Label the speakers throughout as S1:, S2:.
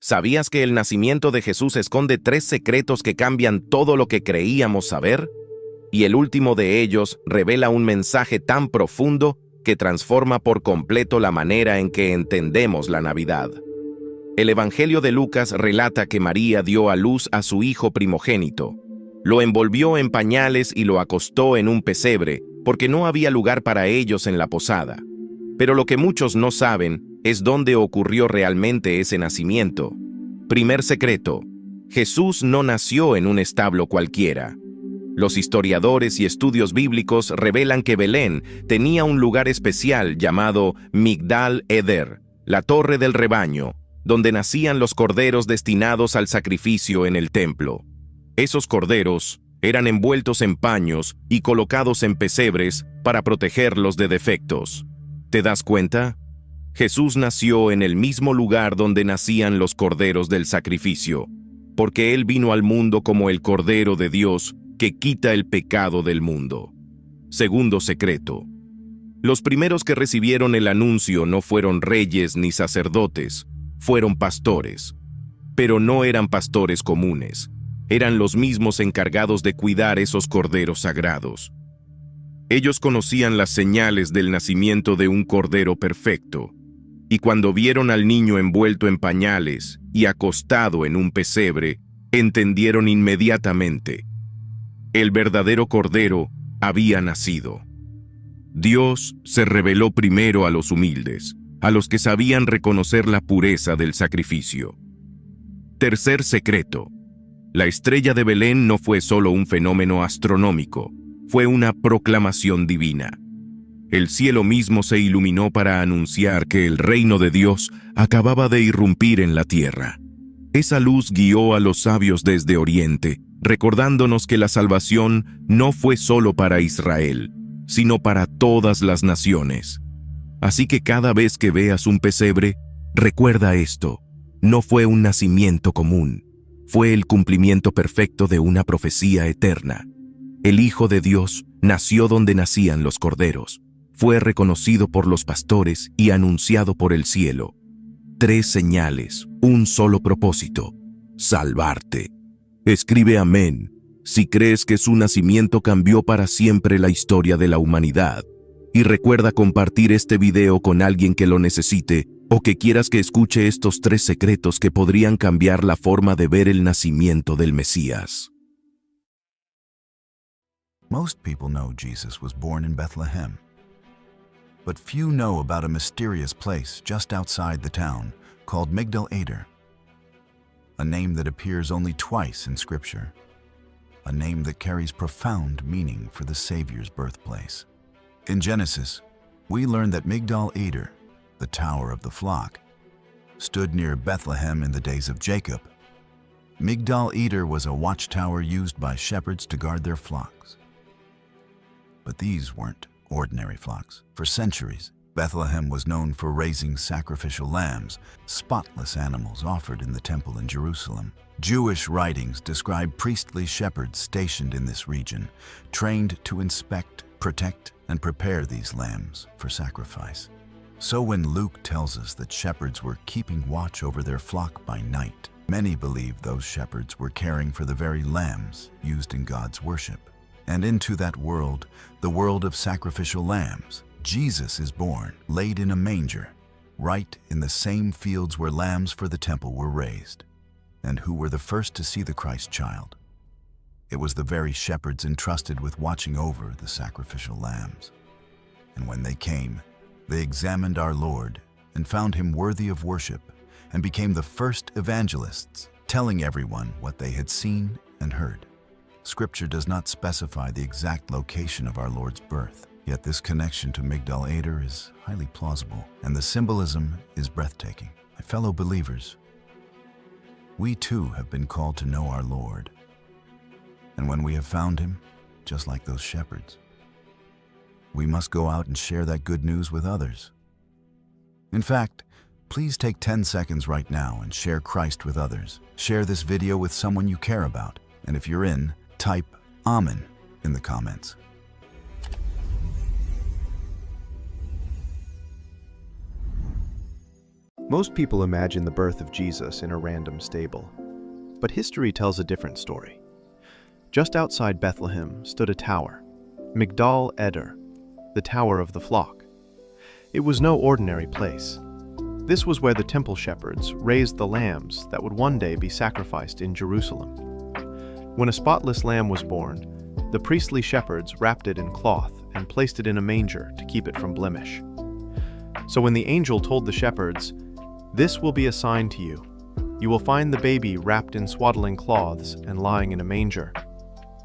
S1: ¿Sabías que el nacimiento de Jesús esconde 3 secretos que cambian todo lo que creíamos saber? Y el último de ellos revela un mensaje tan profundo que transforma por completo la manera en que entendemos la Navidad. El Evangelio de Lucas relata que María dio a luz a su hijo primogénito. Lo envolvió en pañales y lo acostó en un pesebre, porque no había lugar para ellos en la posada. Pero lo que muchos no saben es dónde ocurrió realmente ese nacimiento. Primer secreto: Jesús no nació en un establo cualquiera. Los historiadores y estudios bíblicos revelan que Belén tenía un lugar especial llamado Migdal Eder, la torre del rebaño, donde nacían los corderos destinados al sacrificio en el templo. Esos corderos eran envueltos en paños y colocados en pesebres para protegerlos de defectos. ¿Te das cuenta? Jesús nació en el mismo lugar donde nacían los corderos del sacrificio, porque Él vino al mundo como el Cordero de Dios que quita el pecado del mundo. Segundo secreto: los primeros que recibieron el anuncio no fueron reyes ni sacerdotes, fueron pastores. Pero no eran pastores comunes, eran los mismos encargados de cuidar esos corderos sagrados. Ellos conocían las señales del nacimiento de un cordero perfecto, y cuando vieron al niño envuelto en pañales y acostado en un pesebre, entendieron inmediatamente: el verdadero cordero había nacido. Dios se reveló primero a los humildes, a los que sabían reconocer la pureza del sacrificio. Tercer secreto: la estrella de Belén no fue solo un fenómeno astronómico, fue una proclamación divina. El cielo mismo se iluminó para anunciar que el reino de Dios acababa de irrumpir en la tierra. Esa luz guió a los sabios desde Oriente, recordándonos que la salvación no fue solo para Israel, sino para todas las naciones. Así que cada vez que veas un pesebre, recuerda esto: no fue un nacimiento común, fue el cumplimiento perfecto de una profecía eterna. El Hijo de Dios nació donde nacían los corderos, fue reconocido por los pastores y anunciado por el cielo. 3 señales, un solo propósito: salvarte. Escribe amén si crees que su nacimiento cambió para siempre la historia de la humanidad. Y recuerda compartir este video con alguien que lo necesite o que quieras que escuche estos 3 secretos que podrían cambiar la forma de ver el nacimiento del Mesías.
S2: Most people know Jesus was born in Bethlehem. But few know about a mysterious place just outside the town called Migdal Eder, a name that appears only twice in Scripture, a name that carries profound meaning for the Savior's birthplace. In Genesis, we learn that Migdal Eder, the Tower of the Flock, stood near Bethlehem in the days of Jacob. Migdal Eder was a watchtower used by shepherds to guard their flocks. But these weren't ordinary flocks. For centuries, Bethlehem was known for raising sacrificial lambs, spotless animals offered in the temple in Jerusalem. Jewish writings describe priestly shepherds stationed in this region, trained to inspect, protect, and prepare these lambs for sacrifice. So when Luke tells us that shepherds were keeping watch over their flock by night, many believe those shepherds were caring for the very lambs used in God's worship. And into that world, the world of sacrificial lambs, Jesus is born, laid in a manger, right in the same fields where lambs for the temple were raised. And who were the first to see the Christ child? It was the very shepherds entrusted with watching over the sacrificial lambs. And when they came, they examined our Lord and found him worthy of worship and became the first evangelists, telling everyone what they had seen and heard. Scripture does not specify the exact location of our Lord's birth, yet this connection to Migdal Eder is highly plausible, and the symbolism is breathtaking. My fellow believers, we too have been called to know our Lord. And when we have found him, just like those shepherds, we must go out and share that good news with others. In fact, please take 10 seconds right now and share Christ with others. Share this video with someone you care about. And if you're in, type Amen in the comments.
S3: Most people imagine the birth of Jesus in a random stable, but history tells a different story. Just outside Bethlehem stood a tower, Migdal Eder, the Tower of the Flock. It was no ordinary place. This was where the temple shepherds raised the lambs that would one day be sacrificed in Jerusalem. When a spotless lamb was born, the priestly shepherds wrapped it in cloth and placed it in a manger to keep it from blemish. So when the angel told the shepherds, "This will be a sign to you. You will find the baby wrapped in swaddling cloths and lying in a manger,"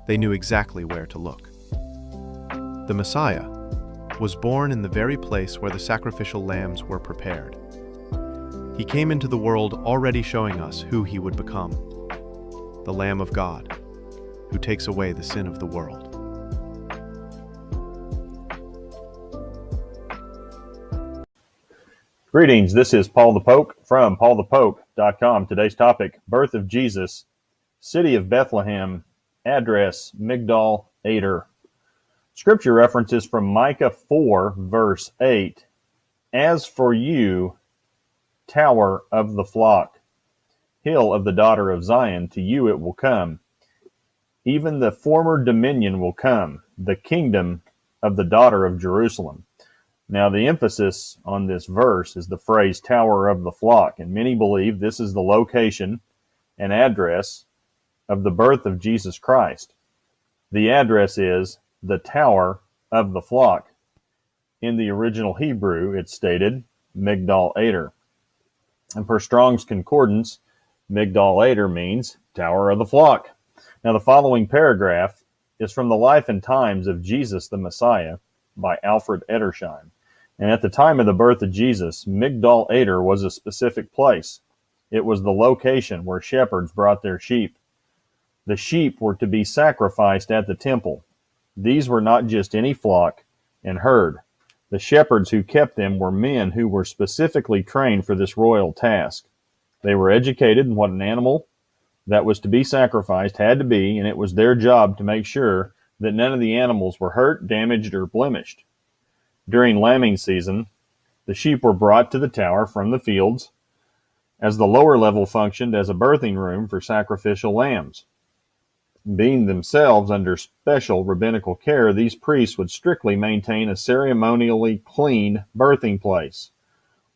S3: they knew exactly where to look. The Messiah was born in the very place where the sacrificial lambs were prepared. He came into the world already showing us who he would become, the Lamb of God, who takes away the sin of the world.
S4: Greetings, this is Paul the Pope from paulthepope.com. Today's topic, birth of Jesus, city of Bethlehem, address Migdal Eder. Scripture references from Micah 4, verse 8. As for you, tower of the flock, hill of the daughter of Zion, to you it will come. Even the former dominion will come, the kingdom of the daughter of Jerusalem. Now, the emphasis on this verse is the phrase tower of the flock, and many believe this is the location and address of the birth of Jesus Christ. The address is the tower of the flock. In the original Hebrew, it's stated Migdal Eder. And per Strong's Concordance, Migdal Eder means tower of the flock. Now, the following paragraph is from the Life and Times of Jesus the Messiah by Alfred Edersheim. And at the time of the birth of Jesus, Migdal Eder was a specific place. It was the location where shepherds brought their sheep. The sheep were to be sacrificed at the temple. These were not just any flock and herd. The shepherds who kept them were men who were specifically trained for this royal task. They were educated in what an animal that was to be sacrificed had to be, and it was their job to make sure that none of the animals were hurt, damaged, or blemished. During lambing season, the sheep were brought to the tower from the fields, as the lower level functioned as a birthing room for sacrificial lambs. Being themselves under special rabbinical care, these priests would strictly maintain a ceremonially clean birthing place.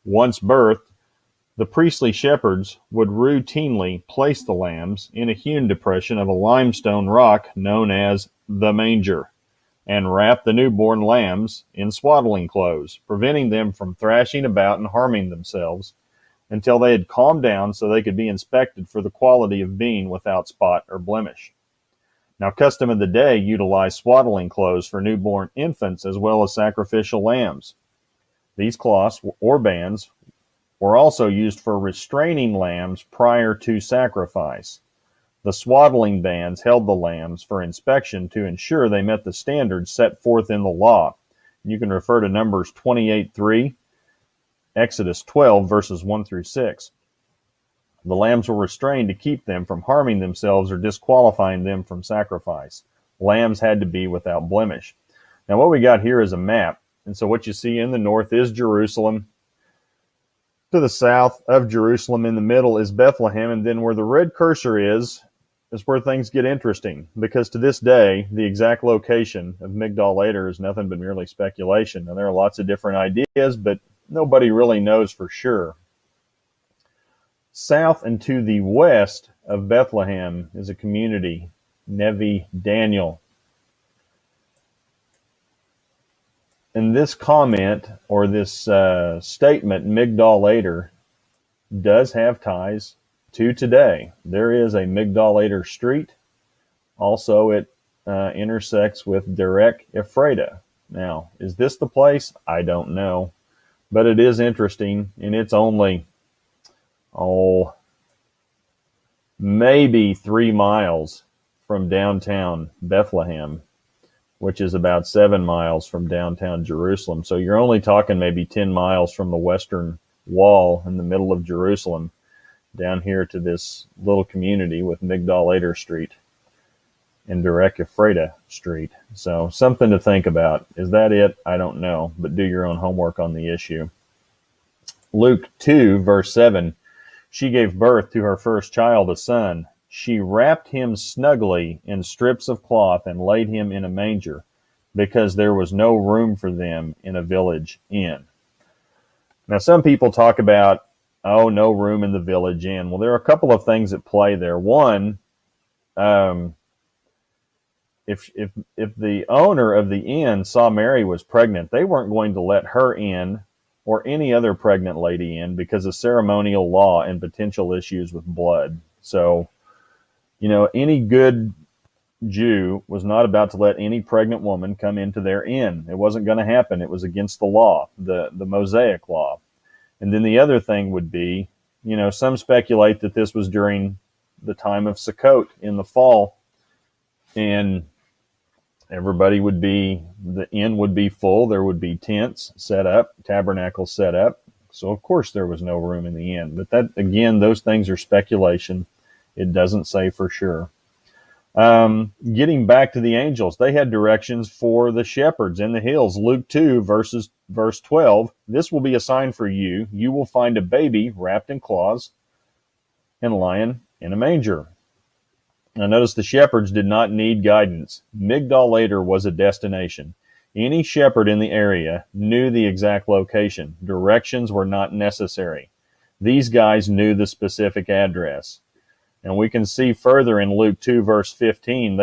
S4: Once birthed, the priestly shepherds would routinely place the lambs in a hewn depression of a limestone rock known as the manger, and wrap the newborn lambs in swaddling clothes, preventing them from thrashing about and harming themselves until they had calmed down so they could be inspected for the quality of being without spot or blemish. Now, custom of the day utilized swaddling clothes for newborn infants as well as sacrificial lambs. These cloths or bands were also used for restraining lambs prior to sacrifice. The swaddling bands held the lambs for inspection to ensure they met the standards set forth in the law. You can refer to Numbers 28:3, Exodus 12, verses 1 through 6. The lambs were restrained to keep them from harming themselves or disqualifying them from sacrifice. Lambs had to be without blemish. Now, what we got here is a map. And so what you see in the north is Jerusalem. To the south of Jerusalem in the middle is Bethlehem. And then where the red cursor is where things get interesting. Because to this day, the exact location of Migdal Eder is nothing but merely speculation. Now, there are lots of different ideas, but nobody really knows for sure. South and to the west of Bethlehem is a community, Nevi Daniel. And this comment, or this statement, Migdal Eder, does have ties to today. There is a Migdal Eder street. Also, it intersects with Derek Ephrata. Now, is this the place? I don't know. But it is interesting, and it's only maybe 3 miles from downtown Bethlehem, which is about 7 miles from downtown Jerusalem. So you're only talking maybe 10 miles from the western wall in the middle of Jerusalem down here to this little community with Migdal Eder Street and Derek Ephrata Street. So something to think about. Is that it? I don't know, but do your own homework on the issue. Luke 2, verse 7, she gave birth to her first child, a son. She wrapped him snugly in strips of cloth and laid him in a manger, because there was no room for them in a village inn. Now, some people talk about, oh, no room in the village inn. Well, there are a couple of things at play there. One, if the owner of the inn saw Mary was pregnant, they weren't going to let her in or any other pregnant lady in because of ceremonial law and potential issues with blood. So, any good Jew was not about to let any pregnant woman come into their inn. It wasn't going to happen. It was against the law, the Mosaic law. And then the other thing would be, some speculate that this was during the time of Sukkot in the fall, and the inn would be full. There would be tents set up, tabernacles set up. So of course there was no room in the inn. But that, again, those things are speculation. It doesn't say for sure. Getting back to the angels, they had directions for the shepherds in the hills. Luke 2, verse 12, this will be a sign for you. You will find a baby wrapped in cloths and lying in a manger. Now notice the shepherds did not need guidance. Migdal Eder was a destination. Any shepherd in the area knew the exact location. Directions were not necessary. These guys knew the specific address. And we can see further in Luke 2, verse 15,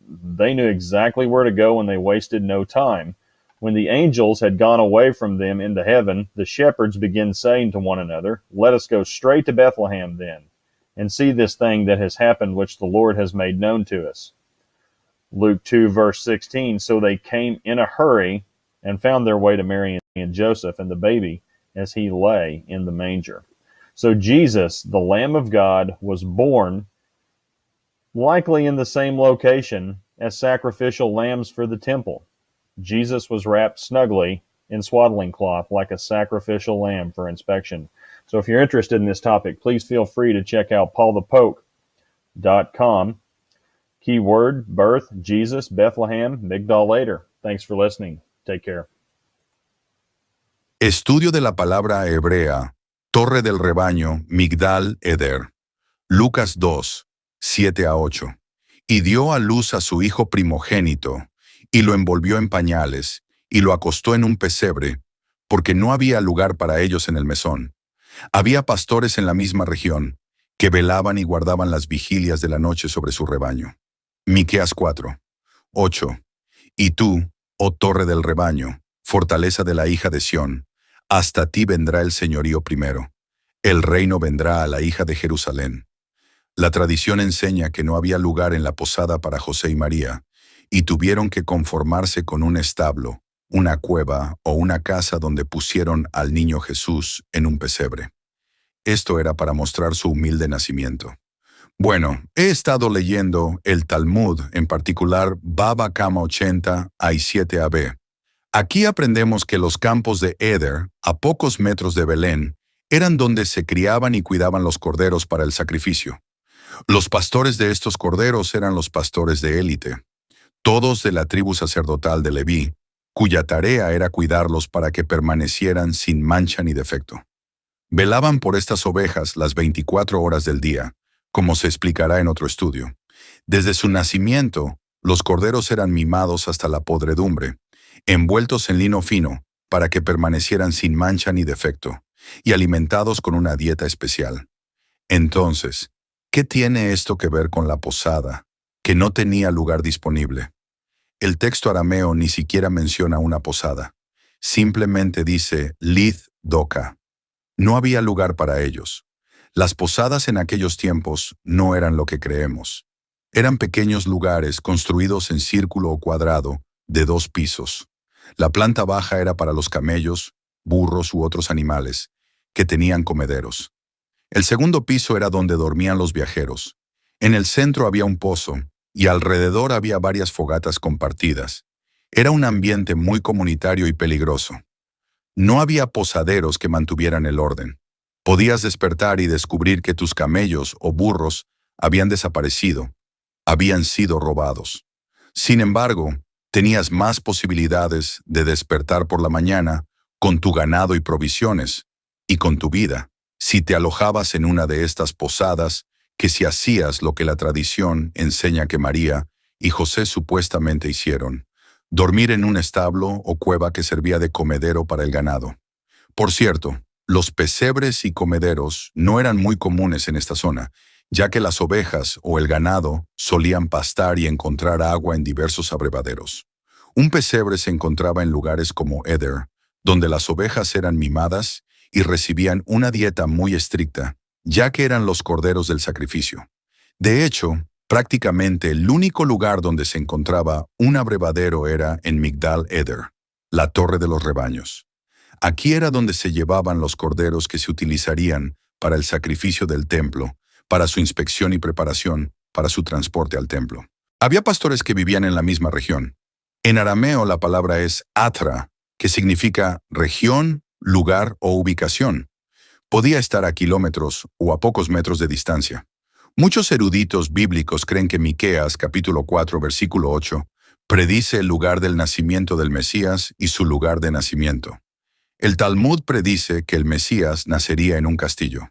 S4: they knew exactly where to go and they wasted no time. When the angels had gone away from them into heaven, the shepherds began saying to one another, let us go straight to Bethlehem then, and see this thing that has happened which the Lord has made known to us. Luke 2, verse 16, so they came in a hurry and found their way to Mary and Joseph and the baby as he lay in the manger. So Jesus, the Lamb of God, was born likely in the same location as sacrificial lambs for the temple. Jesus was wrapped snugly in swaddling cloth like a sacrificial lamb for inspection. So if you're interested in this topic, please feel free to check out paulthepoke.com. Keyword, birth, Jesus, Bethlehem, Migdal Eder. Thanks for listening. Take care.
S5: Estudio de la palabra hebrea, torre del rebaño, Migdal Eder. Lucas 2, 7-8. Y dio a luz a su hijo primogénito, y lo envolvió en pañales, y lo acostó en un pesebre, porque no había lugar para ellos en el mesón. Había pastores en la misma región, que velaban y guardaban las vigilias de la noche sobre su rebaño. Miqueas 4, 8. Y tú, oh torre del rebaño, fortaleza de la hija de Sión, hasta ti vendrá el señorío primero. El reino vendrá a la hija de Jerusalén. La tradición enseña que no había lugar en la posada para José y María, y tuvieron que conformarse con un establo, una cueva o una casa donde pusieron al niño Jesús en un pesebre. Esto era para mostrar su humilde nacimiento. Bueno, he estado leyendo el Talmud, en particular Baba Kama 80 a 7ab. Aquí aprendemos que los campos de Eder, a pocos metros de Belén, eran donde se criaban y cuidaban los corderos para el sacrificio. Los pastores de estos corderos eran los pastores de élite, todos de la tribu sacerdotal de Leví, cuya tarea era cuidarlos para que permanecieran sin mancha ni defecto. Velaban por estas ovejas las 24 horas del día, como se explicará en otro estudio. Desde su nacimiento, los corderos eran mimados hasta la podredumbre, envueltos en lino fino, para que permanecieran sin mancha ni defecto, y alimentados con una dieta especial. Entonces, ¿qué tiene esto que ver con la posada, que no tenía lugar disponible? El texto arameo ni siquiera menciona una posada. Simplemente dice lith doka. No había lugar para ellos. Las posadas en aquellos tiempos no eran lo que creemos. Eran pequeños lugares construidos en círculo o cuadrado de 2 pisos. La planta baja era para los camellos, burros u otros animales, que tenían comederos. El segundo piso era donde dormían los viajeros. En el centro había un pozo, y alrededor había varias fogatas compartidas. Era un ambiente muy comunitario y peligroso. No había posaderos que mantuvieran el orden. Podías despertar y descubrir que tus camellos o burros habían desaparecido, habían sido robados. Sin embargo, tenías más posibilidades de despertar por la mañana con tu ganado y provisiones, y con tu vida, si te alojabas en una de estas posadas, que si hacías lo que la tradición enseña que María y José supuestamente hicieron, dormir en un establo o cueva que servía de comedero para el ganado. Por cierto, los pesebres y comederos no eran muy comunes en esta zona, ya que las ovejas o el ganado solían pastar y encontrar agua en diversos abrevaderos. Un pesebre se encontraba en lugares como Eder, donde las ovejas eran mimadas y recibían una dieta muy estricta, ya que eran los corderos del sacrificio. De hecho, prácticamente el único lugar donde se encontraba un abrevadero era en Migdal Eder, la torre de los rebaños. Aquí era donde se llevaban los corderos que se utilizarían para el sacrificio del templo, para su inspección y preparación, para su transporte al templo. Había pastores que vivían en la misma región. En arameo la palabra es atra, que significa región, lugar o ubicación. Podía estar a kilómetros o a pocos metros de distancia. Muchos eruditos bíblicos creen que Miqueas, capítulo 4, versículo 8, predice el lugar del nacimiento del Mesías y su lugar de nacimiento. El Talmud predice que el Mesías nacería en un castillo.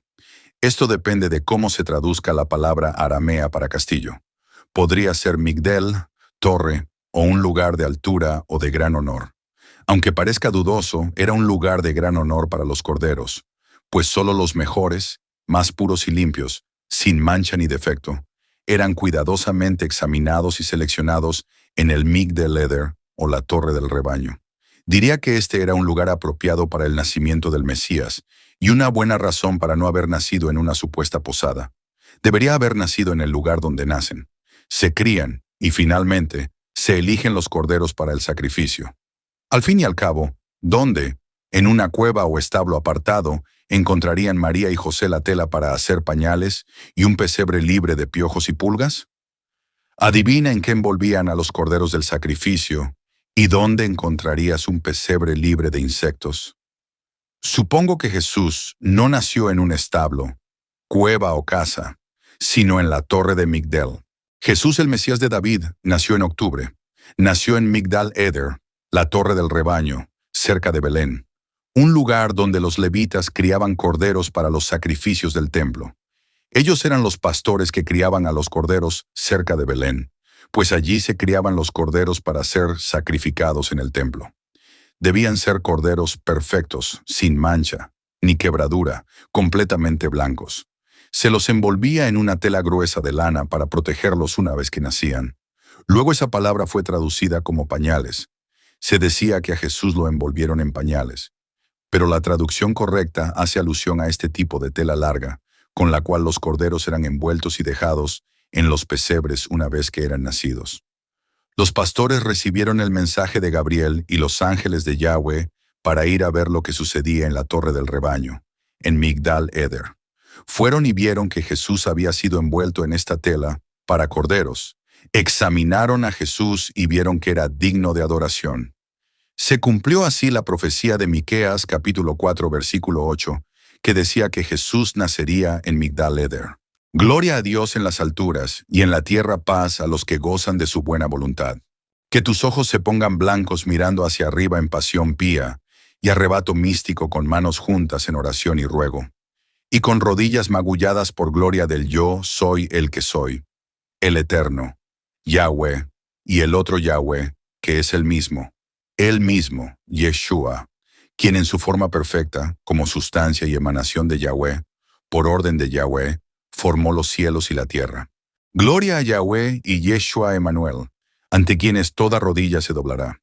S5: Esto depende de cómo se traduzca la palabra aramea para castillo. Podría ser Migdel, torre, o un lugar de altura o de gran honor. Aunque parezca dudoso, era un lugar de gran honor para los corderos, pues solo los mejores, más puros y limpios, sin mancha ni defecto, eran cuidadosamente examinados y seleccionados en el Migdal Eder, o la torre del rebaño. Diría que este era un lugar apropiado para el nacimiento del Mesías, y una buena razón para no haber nacido en una supuesta posada. Debería haber nacido en el lugar donde nacen. Se crían, y finalmente, se eligen los corderos para el sacrificio. Al fin y al cabo, ¿dónde? En una cueva o establo apartado, ¿encontrarían María y José la tela para hacer pañales y un pesebre libre de piojos y pulgas? Adivina en qué envolvían a los corderos del sacrificio y dónde encontrarías un pesebre libre de insectos. Supongo que Jesús no nació en un establo, cueva o casa, sino en la torre de Migdal. Jesús, el Mesías de David, nació en octubre. Nació en Migdal Eder, la torre del rebaño, cerca de Belén, un lugar donde los levitas criaban corderos para los sacrificios del templo. Ellos eran los pastores que criaban a los corderos cerca de Belén, pues allí se criaban los corderos para ser sacrificados en el templo. Debían ser corderos perfectos, sin mancha, ni quebradura, completamente blancos. Se los envolvía en una tela gruesa de lana para protegerlos una vez que nacían. Luego esa palabra fue traducida como pañales. Se decía que a Jesús lo envolvieron en pañales, pero la traducción correcta hace alusión a este tipo de tela larga, con la cual los corderos eran envueltos y dejados en los pesebres una vez que eran nacidos. Los pastores recibieron el mensaje de Gabriel y los ángeles de Yahweh para ir a ver lo que sucedía en la torre del rebaño, en Migdal Eder. Fueron y vieron que Jesús había sido envuelto en esta tela para corderos. Examinaron a Jesús y vieron que era digno de adoración. Se cumplió así la profecía de Miqueas capítulo 4 versículo 8, que decía que Jesús nacería en Migdal Eder. Gloria a Dios en las alturas y en la tierra paz a los que gozan de su buena voluntad. Que tus ojos se pongan blancos mirando hacia arriba en pasión pía y arrebato místico con manos juntas en oración y ruego, y con rodillas magulladas por gloria del yo soy el que soy, el eterno, Yahweh, y el otro Yahweh, que es el mismo, Yeshua, quien en su forma perfecta, como sustancia y emanación de Yahweh, por orden de Yahweh, formó los cielos y la tierra. Gloria a Yahweh y Yeshua Emanuel, ante quienes toda rodilla se doblará,